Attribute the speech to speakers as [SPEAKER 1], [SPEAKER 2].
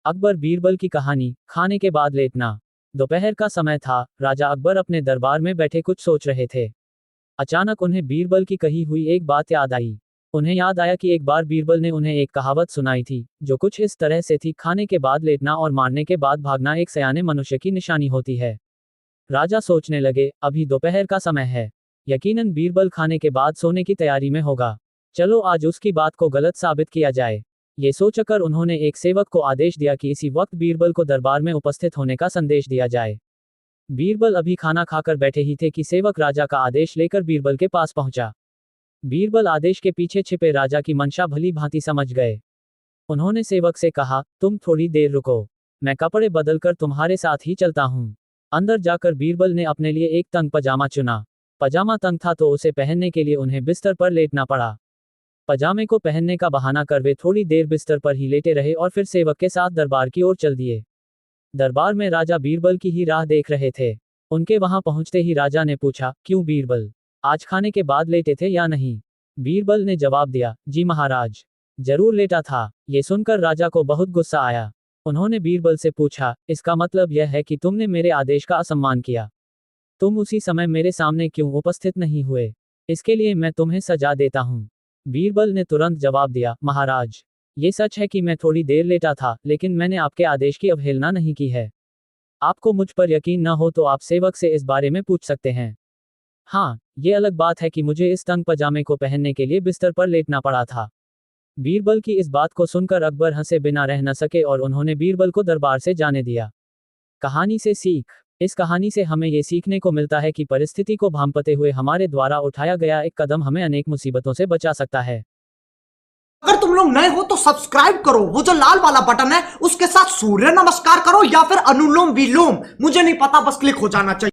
[SPEAKER 1] अकबर बीरबल की कहानी, खाने के बाद लेटना। दोपहर का समय था, राजा अकबर अपने दरबार में बैठे कुछ सोच रहे थे। अचानक उन्हें बीरबल की कही हुई एक बात याद आई। उन्हें याद आया कि एक बार बीरबल ने उन्हें एक कहावत सुनाई थी, जो कुछ इस तरह से थी, खाने के बाद लेटना और मारने के बाद भागना एक सयाने मनुष्य की निशानी होती है। राजा सोचने लगे, अभी दोपहर का समय है। यकीनन बीरबल खाने के बाद सोने की तैयारी में होगा। चलो आज उसकी बात को गलत साबित किया जाए। ये सोचकर उन्होंने एक सेवक को आदेश दिया कि इसी वक्त बीरबल को दरबार में उपस्थित होने का संदेश दिया जाए। बीरबल अभी खाना खाकर बैठे ही थे कि सेवक राजा का आदेश लेकर बीरबल के पास पहुंचा। बीरबल आदेश के पीछे छिपे राजा की मंशा भली भांति समझ गए। उन्होंने सेवक से कहा, तुम थोड़ी देर रुको, मैं कपड़े बदलकर तुम्हारे साथ ही चलता हूँ। अंदर जाकर बीरबल ने अपने लिए एक तंग पजामा चुना। पजामा तंग था तो उसे पहनने के लिए उन्हें बिस्तर पर लेटना पड़ा। पजामे को पहनने का बहाना कर वे थोड़ी देर बिस्तर पर ही लेटे रहे और फिर सेवक के साथ दरबार की ओर चल दिए। दरबार में राजा बीरबल की ही राह देख रहे थे। उनके वहां पहुंचते ही राजा ने पूछा, क्यों बीरबल, आज खाने के बाद लेटे थे या नहीं? बीरबल ने जवाब दिया, जी महाराज, जरूर लेटा था। ये सुनकर राजा को बहुत गुस्सा आया। उन्होंने बीरबल से पूछा, इसका मतलब यह है कि तुमने मेरे आदेश का असम्मान किया? तुम उसी समय मेरे सामने क्यों उपस्थित नहीं हुए? इसके लिए मैं तुम्हें सजा देता हूँ। बीरबल ने तुरंत जवाब दिया, महाराज, ये सच है कि मैं थोड़ी देर लेटा था, लेकिन मैंने आपके आदेश की अवहेलना नहीं की है। आपको मुझ पर यकीन न हो तो आप सेवक से इस बारे में पूछ सकते हैं। हाँ, ये अलग बात है कि मुझे इस तंग पजामे को पहनने के लिए बिस्तर पर लेटना पड़ा था। बीरबल की इस बात को सुनकर अकबर हंसे बिना रह न सके और उन्होंने बीरबल को दरबार से जाने दिया। कहानी से सीख। इस कहानी से हमें ये सीखने को मिलता है कि परिस्थिति को भांपते हुए हमारे द्वारा उठाया गया एक कदम हमें अनेक मुसीबतों से बचा सकता है।
[SPEAKER 2] अगर तुम लोग नए हो तो सब्सक्राइब करो, वो जो लाल वाला बटन है उसके साथ सूर्य नमस्कार करो या फिर अनुलोम विलोम, मुझे नहीं पता, बस क्लिक हो जाना चाहिए।